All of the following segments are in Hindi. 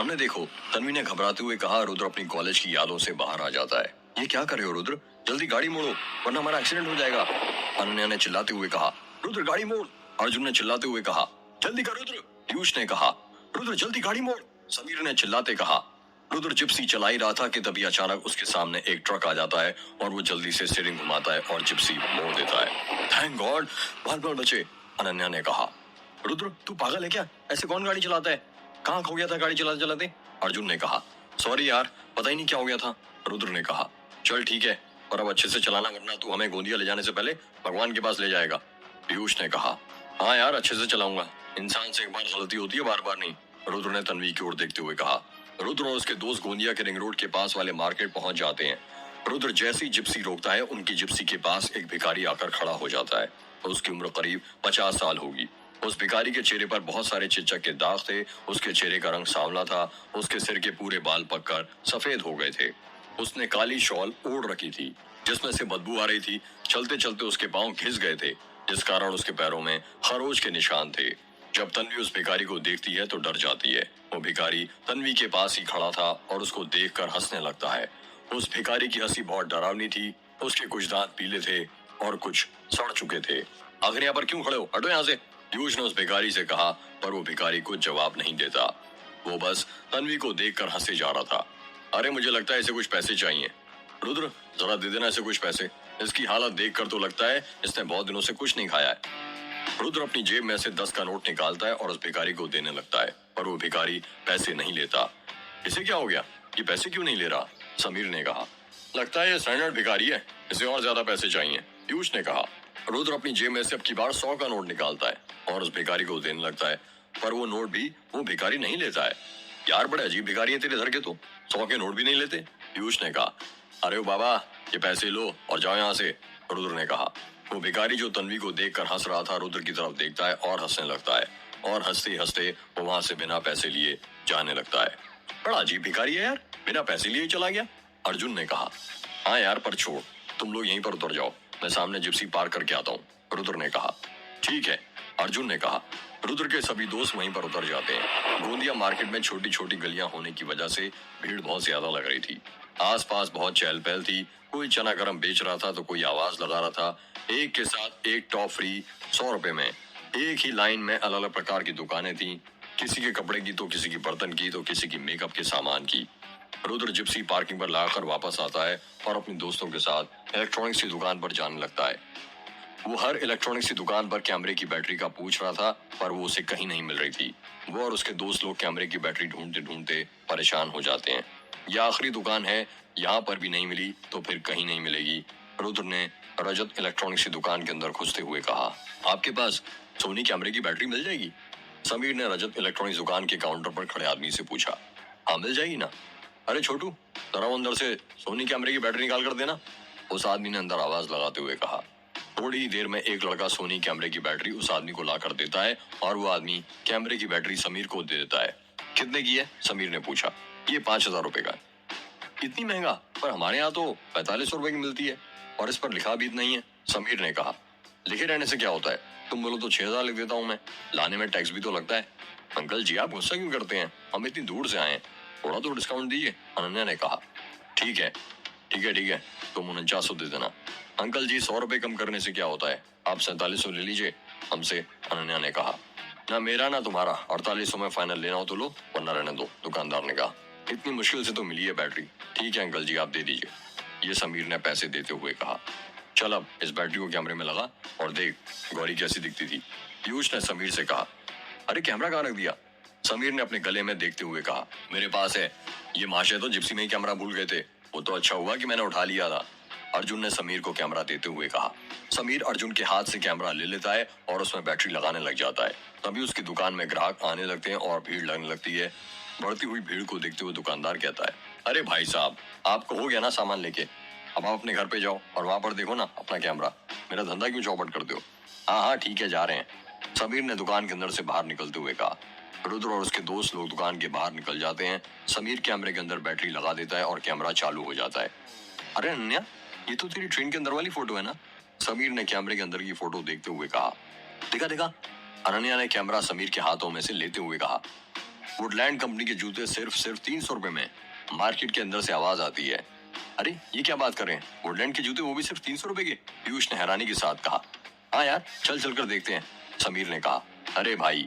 सामने देखो, तन्वी ने घबराते हुए कहा। रुद्र अपनी कॉलेज की यादों से बाहर आ जाता है। ये क्या कर रहे हो रुद्र? जल्दी गाड़ी मोड़ो वरना हमारा एक्सीडेंट हो जाएगा। अनन्या ने चिल्लाते हुए कहा। रुद्र गाड़ी मोड़। अर्जुन ने चिल्लाते हुए कहा। जल्दी कर रुद्र। पीयूष ने कहा। रुद्र जल्दी गाड़ी मोड़। समीर ने चिल्लाते कहा। रुद्र जिप्सी चला ही रहा था कि तभी अचानक उसके सामने एक ट्रक आ जाता है और वो जल्दी से स्टीयरिंग घुमाता है और जिप्सी मोड़ देता है। थैंक गॉड, बाल बचे। अनन्या ने कहा। रुद्र तू पागल है क्या? ऐसे कौन गाड़ी चलाता है? कहाँ खो गया था गाड़ी चलाते चलाते? अर्जुन ने कहा। सॉरी यार, पता ही नहीं क्या हो गया था। रुद्र ने कहा। चल ठीक है, और अब अच्छे से चलाना वरना तू हमें गोंदिया ले जाने से पहले भगवान के पास ले जाएगा। पीयूष ने कहा। हाँ यार, अच्छे से चलाऊंगा। इंसान से एक बार गलती होती है, बार बार नहीं। रुद्र ने तन्वी की ओर देखते हुए कहा। रुद्र और उसके दोस्त गोंदिया के रिंग रोड के पास वाले मार्केट पहुंच जाते हैं। रुद्र जैसी जिप्सी रोकता है, उनकी जिप्सी के पास एक भिखारी आकर खड़ा हो जाता है। उसकी उम्र करीब 50 साल होगी। उस भिखारी के चेहरे पर बहुत सारे चिचक के दाग थे। उसके चेहरे का रंग सांवला था। उसके सिर के पूरे बाल पककर सफेद हो गए थे। उसने काली शॉल ओढ़ रखी थी जिसमें से बदबू आ रही थी। चलते चलते उसके पांव घिस गए थे जिस कारण उसके पैरों में खरोच के निशान थे। जब तन्वी उस भिखारी को देखती है तो डर जाती है। वो भिखारी तन्वी के पास ही खड़ा था और उसको देखकर हंसने लगता है। उस भिखारी की हंसी बहुत डरावनी थी। उसके कुछ दांत पीले थे और कुछ सड़ चुके थे। आखिर यहाँ पर क्यों खड़े हो? हटो यहाँ से, पीयूष ने उस भिखारी से कहा, पर वो भिखारी कुछ जवाब नहीं देता। वो बस तन्वी को देखकर हंसे जा रहा था। अरे मुझे लगता है इसे कुछ पैसे चाहिए। रुद्र जरा दे देना इसे कुछ पैसे। इसकी हालत देखकर तो लगता है इसने बहुत दिनों से कुछ नहीं खाया है। रुद्र अपनी जेब में से 10 का नोट निकालता है और उस भिखारी को देने लगता है, पर वो भिखारी पैसे नहीं लेता। इसे क्या हो गया? ये पैसे क्यों नहीं ले रहा? समीर ने कहा। लगता है ये स्टैंडर्ड भिखारी है, इसे और ज्यादा पैसे चाहिए, पीयूष ने कहा। रुद्र अपनी जेब में से अब की बार 100 का नोट निकालता है और उस भिखारी को देने लगता है, पर वो नोट भी वो भिखारी नहीं लेता है। यार बड़े अजीब भिखारी है तेरे घर के, तो 100 के नोट भी नहीं लेते, पीयूष ने कहा। अरे ओ बाबा, ये पैसे लो और जाओ यहाँ से, रुद्र ने कहा। वो भिखारी जो तन्वी को देखकर हंस रहा था रुद्र की तरफ देखता है और हंसने लगता है और हंसते हंसते वो वहां से बिना पैसे लिए जाने लगता है। बड़ा अजीब भिखारी है यार, बिना पैसे लिए चला गया, अर्जुन ने कहा। हाँ यार, पर छोड़, तुम लोग यहीं पर उतर जाओ, मैं सामने जिप्सी पार करके आता हूँ, रुद्र ने कहा। ठीक है, अर्जुन ने कहा। रुद्र के सभी दोस्त वहीं पर उतर जाते हैं। गोंदिया मार्केट में छोटी छोटी गलियां होने की वजह से भीड़ बहुत ज्यादा लग रही थी। आसपास बहुत चहल पहल थी। कोई चना गरम बेच रहा था तो कोई आवाज लगा रहा था। एक के साथ एक टॉप फ्री 100 रुपए में। एक ही लाइन में अलग अलग प्रकार की दुकानें थी, किसी के कपड़े की तो किसी की बर्तन की तो किसी की मेकअप के सामान की। रुद्र जिप्सी पार्किंग पर लगाकर वापस आता है और अपने दोस्तों के साथ इलेक्ट्रॉनिक्स की दुकान पर जाने लगता है। वो हर इलेक्ट्रॉनिक्स की दुकान पर कैमरे की बैटरी का पूछ रहा था, पर वो उसे कहीं नहीं मिल रही थी। वो और उसके दोस्त लोग कैमरे की बैटरी ढूंढते ढूंढते परेशान हो जाते हैं। यह आखिरी दुकान है, यहाँ पर भी नहीं मिली तो फिर कहीं नहीं मिलेगी। रुद्र ने रजत इलेक्ट्रॉनिक्स की दुकान के अंदर घुसते हुए कहा, आपके पास सोनी कैमरे की बैटरी मिल जाएगी? समीर ने रजत इलेक्ट्रॉनिक्स दुकान के काउंटर पर खड़े आदमी से पूछा। हाँ मिल जाएगी ना। अरे छोटू, जरा वो अंदर से सोनी कैमरे की बैटरी निकाल कर देना, उस आदमी ने अंदर आवाज लगाते हुए कहा। थोड़ी ही देर में एक लड़का सोनी कैमरे की बैटरी उस आदमी को ला कर देता है और वो आदमी कैमरे की बैटरी समीर को दे देता है। कितने की है? समीर ने पूछा। ये 5000 रुपए का। इतनी महंगा? पर हमारे यहाँ तो 4500 रुपए की मिलती है और इस पर लिखा भी नहीं है, समीर ने कहा। लिखे रहने से क्या होता है, तुम बोलो तो 6000 लिख देता हूँ मैं, लाने में टैक्स भी तो लगता है। अंकल जी आप गुस्सा क्यों करते हैं, हम इतनी दूर से आए हैं, थोड़ा तो डिस्काउंट दीजिए, अनन्या ने कहा। ठीक है ठीक है ठीक है, तुम 4900 दे देना। अंकल जी 100 रुपए कम करने से क्या होता है, आप 4700 ले लीजिए हमसे, अनन्या ने कहा। ना मेरा ना तुम्हारा, 4800 में फाइनल लेना हो तो लो वरना रहने दो, दुकानदार ने कहा। इतनी मुश्किल से तो मिली है बैटरी। ठीक है अंकल जी आप दे दीजिए, ये समीर ने पैसे देते हुए कहा। चल अब इस बैटरी को कैमरे में लगा और देख गौरी कैसी दिखती थी, पीयूष ने समीर से कहा। अरे कैमरा कहाँ रख दिया, समीर ने अपने गले में देखते हुए कहा। मेरे पास है, ये महाशय तो जिप्सी में ही कैमरा भूल गए थे, वो तो अच्छा हुआ कि मैंने उठा लिया था, अर्जुन ने समीर को कैमरा देते हुए कहा। समीर अर्जुन के हाथ से कैमरा ले लेता है और उसमें बैटरी लगाने लग जाता है। तभी उसकी दुकान में ग्राहक आने लगते हैं और भीड़ लगने लगती है। बढ़ती हुई भीड़ को देखते हुए दुकानदार कहता है, अरे भाई साहब आपको हो गया ना सामान लेके, अब आप अपने घर पे जाओ और वहां पर देखो ना अपना कैमरा, मेरा धंधा क्यों चौपट करते हो। हाँ हाँ ठीक है जा रहे हैं, समीर ने दुकान के अंदर से बाहर निकलते हुए कहा। रुद्र और उसके दोस्त लोग दुकान के बाहर निकल जाते हैं। समीर कैमरे के अंदर बैटरी लगा देता है और कैमरा चालू हो जाता है। अरे अनन्या, ये तो तेरी ट्रेन के अंदर वाली फोटो है ना, समीर ने कैमरे के अंदर की फोटो देखते हुए कहा। देखा देखा, अनन्या ने कैमरा समीर के हाथों में से लेते हुए कहा। वुडलैंड कंपनी के जूते सिर्फ 300 रुपए में। मार्केट के अंदर से आवाज आती है, अरे ये क्या बात कर रहे हैं, वुडलैंड के जूते वो भी सिर्फ 300 रुपए के। पीयूष ने हैरानी के साथ कहा, हाँ यार चल कर देखते हैं। समीर ने कहा, अरे भाई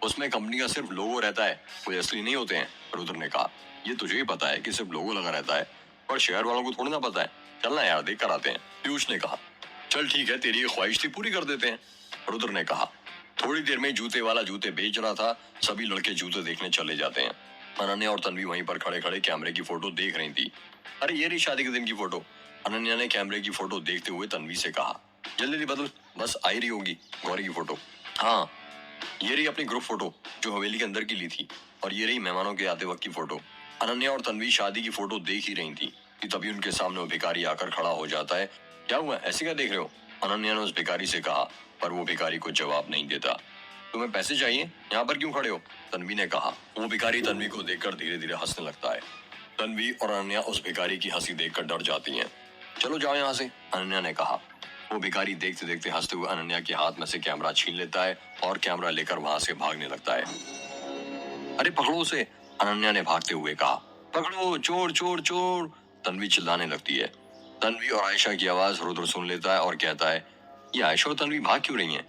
उसमें कंपनी का सिर्फ लोगो रहता है, कोई असली नहीं होते हैं। रुद्र ने कहा, ये तुझे ही पता है कि सिर्फ लोगो लगा रहता है, पर शहर वालों को थोड़ी ना पता है। चलना यार देख कर आते हैं। पीयूष ने कहा, चल ठीक है, तेरी ये ख्वाहिश थी पूरी कर देते हैं। रुद्र ने कहा। थोड़ी देर में जूते वाला जूते बेच रहा था, सभी लड़के जूते देखने चले जाते हैं। अनन्या और तन्वी वहीं पर खड़े खड़े कैमरे की फोटो देख रही थी। अरे ये रही शादी के दिन की फोटो। अनन्या ने कैमरे की फोटो देखते हुए तन्वी से कहा, जल्दी बदल, बस आई रही होगी गौरी की फोटो। हाँ ये रही अपनी ग्रुप फोटो जो हवेली के अंदर की ली थी, और ये रही मेहमानों के आते वक्त की फोटो। अनन्या और तन्वी शादी की फोटो देख ही रही थी कि तभी उनके सामने वो भिखारी आकर खड़ा हो जाता है। क्या हुआ, ऐसे क्या देख रहे हो? अनन्या ने उस भिखारी से कहा, पर वो भिखारी को जवाब नहीं देता। तुम्हें पैसे चाहिए, यहाँ पर क्यों खड़े हो? तन्वी ने कहा। वो भिखारी तन्वी को देखकर धीरे धीरे हंसने लगता है। तन्वी और अनन्या उस भिखारी की हंसी देखकर डर जाती हैं। चलो जाओ यहाँ से, अनन्या ने कहा। वो भिखारी देखते देखते हंसते हुए अनन्या के हाथ में से कैमरा छीन लेता है और कैमरा लेकर वहां से भागने लगता है। अरे पकड़ो उसे, अनन्या ने भागते हुए कहा। पकड़ो, चोर चोर चोर, तन्वी चिल्लाने लगती है। तन्वी और आयशा की आवाज रुद्र सुन लेता है और कहता है, ये आयशा और तन्वी भाग क्यों रही हैं?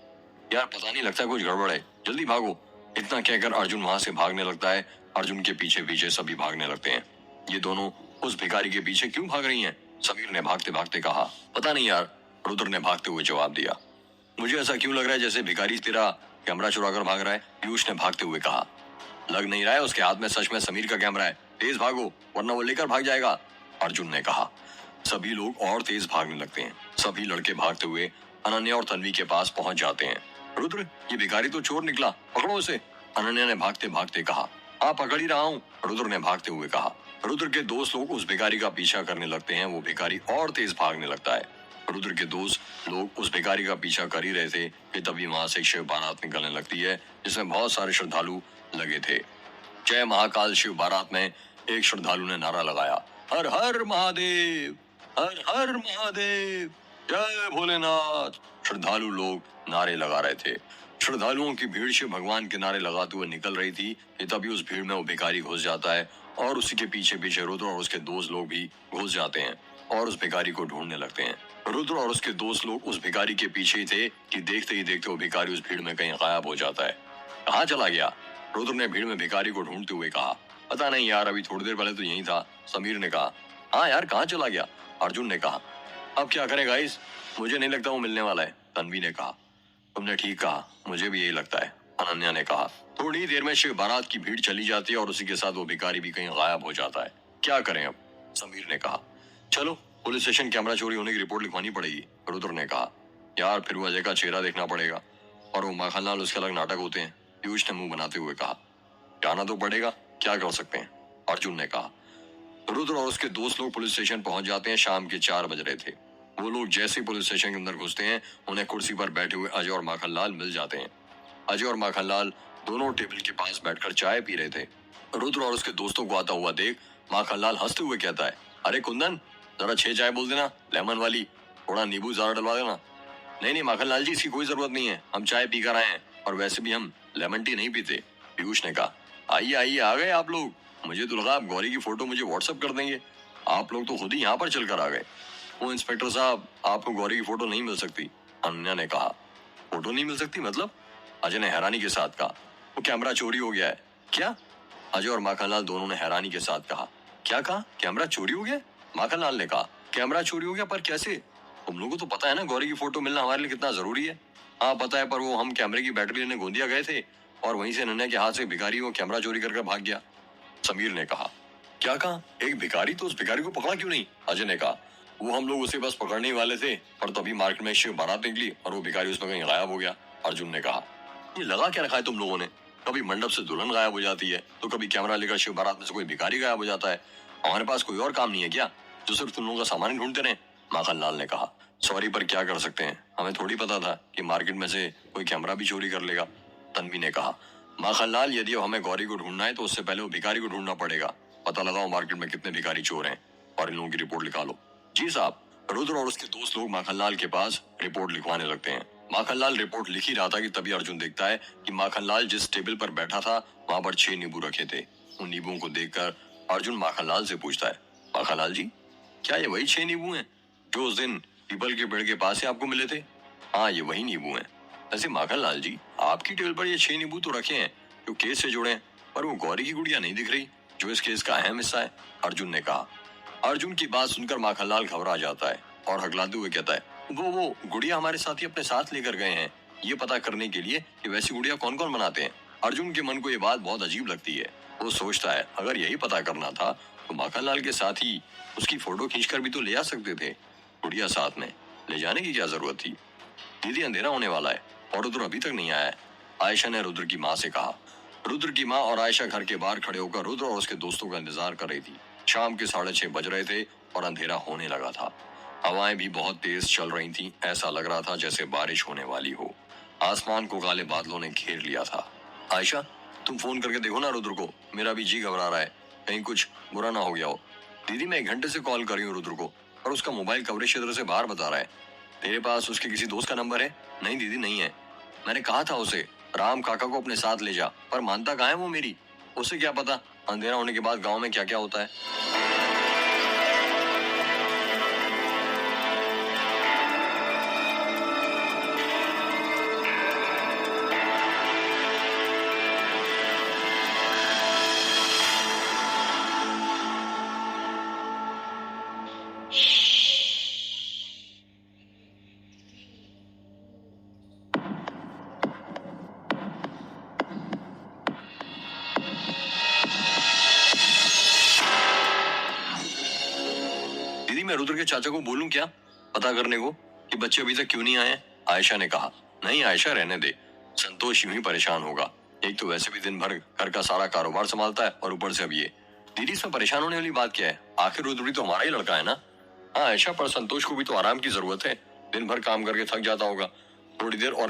यार पता नहीं, लगता कुछ गड़बड़ है, जल्दी भागो। इतना कहकर अर्जुन वहां से भागने लगता है। अर्जुन के पीछे पीछे सभी भागने लगते हैं। ये दोनों उस भिखारी के पीछे क्यों भाग रही हैं? समीर ने भागते भागते कहा। पता नहीं यार, रुद्र ने भागते हुए जवाब दिया। मुझे ऐसा क्यों लग रहा है जैसे भिखारी तेरा कैमरा चुरा कर भाग रहा है, पीयूष ने भागते हुए कहा। लग नहीं रहा है, उसके हाथ में सच में समीर का कैमरा है। तेज भागो वरना वो लेकर भाग जाएगा, अर्जुन ने कहा। सभी लोग और तेज भागने लगते हैं। सभी लड़के भागते हुए अनन्या और तन्वी के पास पहुंच जाते हैं। रुद्र, ये भिखारी तो चोर निकला, पकड़ो उसे, अनन्या ने भागते भागते कहा। हाँ पकड़ ही रहा हूँ, रुद्र ने भागते हुए कहा। रुद्र के दोस्त लोग उस भिखारी का पीछा करने लगते हैं। वो भिखारी और तेज भागने लगता है। रुद्र के दोस्त लोग उस भिखारी का पीछा कर ही रहे थे कि तभी वहां से शिव बारात निकलने लगती है, जिसमें बहुत सारे श्रद्धालु लगे थे। जय महाकाल शिव बारात में एक श्रद्धालु ने नारा लगाया, हर हर महादेव, हर हर महादेव, जय भोलेनाथ। श्रद्धालु लोग नारे लगा रहे थे। श्रद्धालुओं की भीड़ शिव भगवान के नारे लगाते हुए निकल रही थी कि तभी उस भीड़ में वो भिखारी घुस जाता है और उसी के पीछे पीछे रुद्र और उसके दोस्त लोग भी घुस जाते हैं और उस भिखारी को ढूंढने लगते हैं। रुद्र और उसके दोस्त लोग उस भिखारी के पीछे ही थे कि देखते ही देखते वो भिखारी उस भीड़ में कहीं गायब हो जाता है। कहाँ चला गया? रुद्र ने भीड़ में भिखारी को ढूंढते हुए कहा। पता नहीं यार, अभी थोड़ी देर पहले तो यहीं था, समीर ने कहा। हाँ यार कहाँ चला गया? अर्जुन ने कहा। अब क्या करें गाइस, मुझे नहीं लगता वो मिलने वाला है, तन्वी ने कहा। तुमने ठीक कहा, मुझे भी यही लगता है, अनन्या ने कहा। थोड़ी देर में शिव बारात की भीड़ चली जाती है और उसी के साथ वो भिखारी भी कहीं गायब हो जाता है। क्या करें अब, समीर ने कहा। चलो पुलिस स्टेशन कैमरा चोरी होने की रिपोर्ट लिखवानी पड़ेगी, रुद्र ने कहा। यार फिर वो अजय का चेहरा देखना पड़ेगा और वो माखनलाल, उसके अलग नाटक होते हैं, पीयूष ने मुंह बनाते हुए कहा। जाना तो पड़ेगा, क्या कर सकते हैं, अर्जुन ने कहा। रुद्र और उसके दोस्त लोग पुलिस स्टेशन पहुंच जाते हैं। शाम के 4 बज रहे थे। वो लोग जैसे ही पुलिस स्टेशन के अंदर घुसते हैं, उन्हें कुर्सी पर बैठे हुए अजय और माखनलाल मिल जाते हैं। अजय और माखनलाल दोनों टेबल के पास बैठकर चाय पी रहे थे। रुद्र और उसके दोस्तों को आता हुआ देख माखनलाल हंसते हुए कहता है, अरे कुंदन, जरा 6 चाय बोल देना, लेमन वाली, थोड़ा नींबू ज्यादा डलवा देना। नहीं माखनलाल जी, इसकी कोई जरूरत नहीं है, हम चाय पी कर आए हैं और वैसे भी हम लेमन टी नहीं पीते, पीयूष ने कहा। आइए आइए, आ गए आप लोग, मुझे तो लगा आप गौरी की फोटो मुझे व्हाट्सएप कर देंगे, आप लोग तो खुद ही यहाँ पर चलकर आ गए। वो इंस्पेक्टर साहब, आपको गौरी की फोटो नहीं मिल सकती, अनन्या ने कहा। फोटो नहीं मिल सकती मतलब? अजय ने हैरानी के साथ कहा। वो कैमरा चोरी हो गया है। क्या? अजय और माखनलाल दोनों ने हैरानी के साथ कहा। क्या कहा? कैमरा चोरी हो गया? माखनलाल ने कहा। कैमरा चोरी हो गया, पर कैसे? तुम लोगों को तो पता है ना गौरी की फोटो मिलना हमारे लिए कितना जरूरी है। हाँ पता है, पर वो हम कैमरे की बैटरी लेने गोंदिया गए थे और वहीं से अनन्या के हाथ से भिखारी वो कैमरा चोरी करके भाग गया, समीर ने कहा। क्या कहा? एक भिखारी? तो उस भिखारी को पकड़ा क्यों नहीं? अजय ने कहा। वो हम लोग उसे बस पकड़ने ही वाले थे, पर तभी मार्केट में शिव बारात निकली और वो भिखारी उसमें कहीं गायब हो गया, अर्जुन ने कहा। ये लगा क्या रखा है तुम लोगों ने? कभी मंडप से दुल्हन गायब हो जाती है, तो कभी कैमरा लेकर शिव बारात में से कोई भिखारी गायब हो जाता है। हमारे पास कोई और काम नहीं है क्या, जो सिर्फ तुम लोगों का सामान ही ढूंढते रहे? माखनलाल ने कहा। सॉरी, पर क्या कर सकते हैं, हमें थोड़ी पता था कि मार्केट में से कोई कैमरा भी चोरी कर लेगा, तन्वी ने कहा। माखनलाल, यदि अब हमें गौरी को ढूंढना है तो उससे पहले वो भिखारी को ढूंढना पड़ेगा। पता लगाओ मार्केट में कितने भिखारी चोर हैं और इन लोगों की रिपोर्ट लिखा लो। जी साहब। रुद्र और उसके दोस्त लोग माखनलाल के पास रिपोर्ट लिखवाने लगते हैं। माखनलाल रिपोर्ट लिख ही रहा था कि तभी अर्जुन देखता है कि माखनलाल जिस टेबल पर बैठा था वहां पर 6 नींबू रखे थे। उन नींबुओं को देखकर अर्जुन माखनलाल से पूछता है, माखनलाल जी, क्या ये वही 6 नींबू हैं जो उस दिन पीपल के पेड़ के पास से आपको मिले थे? हाँ, ये वही नींबू हैं। वैसे माखनलाल जी, आपकी टेबल पर ये 6 नींबू तो रखे हैं जो केस से जुड़े हैं, पर वो गौरी की गुड़िया नहीं दिख रही जो इस केस का अहम हिस्सा है, अर्जुन ने कहा। अर्जुन की बात सुनकर माखनलाल घबरा जाता है और हकलाते हुए कहता है, वो गुड़िया हमारे साथी अपने साथ लेकर गए हैं, ये पता करने के लिए कि वैसी गुड़िया कौन कौन बनाते हैं। अर्जुन के मन को ये बात बहुत अजीब लगती है। वो सोचता है अगर यही पता करना था तो माखनलाल के साथ ही उसकी फोटो खींचकर भी तो ले आ सकते थे। गुड़िया साथ में ले जाने की क्या जरूरत थी? दीदी, अंधेरा होने वाला है और रुद्र अभी तक नहीं आया है, आयशा ने रुद्र की माँ से कहा। रुद्र की माँ और आयशा घर के बाहर खड़े होकर रुद्र और उसके दोस्तों का इंतजार कर रही थी। शाम के 6:30 बज रहे थे और अंधेरा होने लगा था। हवाएं भी बहुत तेज चल रही थीं। ऐसा लग रहा था जैसे बारिश होने वाली हो। आसमान को काले बादलों ने घेर लिया था। आयशा, तुम फोन करके देखो ना रुद्र को, मेरा भी जी घबरा रहा है, कहीं कुछ बुरा ना हो गया हो। दीदी, मैं 1 घंटे से कॉल कर रही हूँ रुद्र को, पर उसका मोबाइल कवरेज क्षेत्र से बाहर बता रहा है। तेरे पास उसके किसी दोस्त का नंबर है? नहीं दीदी, नहीं है। मैंने कहा था उसे राम काका को अपने साथ ले जा, पर मानता कहाँ है वो मेरी। उसे क्या पता अंधेरा होने के बाद गांव में क्या क्या होता है। दीदी, मैं रुद्र के चाचा को बोलूं क्या पता करने को कि बच्चे अभी तक क्यों नहीं आए? आयशा ने कहा। नहीं आयशा, रहने दे, संतोष यूं ही परेशान होगा। एक तो वैसे भी दिन भर घर का सारा कारोबार संभालता है और ऊपर से अब ये। दीदी, इसमें परेशान होने वाली बात क्या है? आखिर रुद्र भी तो हमारा ही लड़का है ना। हाँ आयशा, पर संतोष को भी तो आराम की जरूरत है, दिन भर काम करके थक जाता होगा, थोड़ी देर और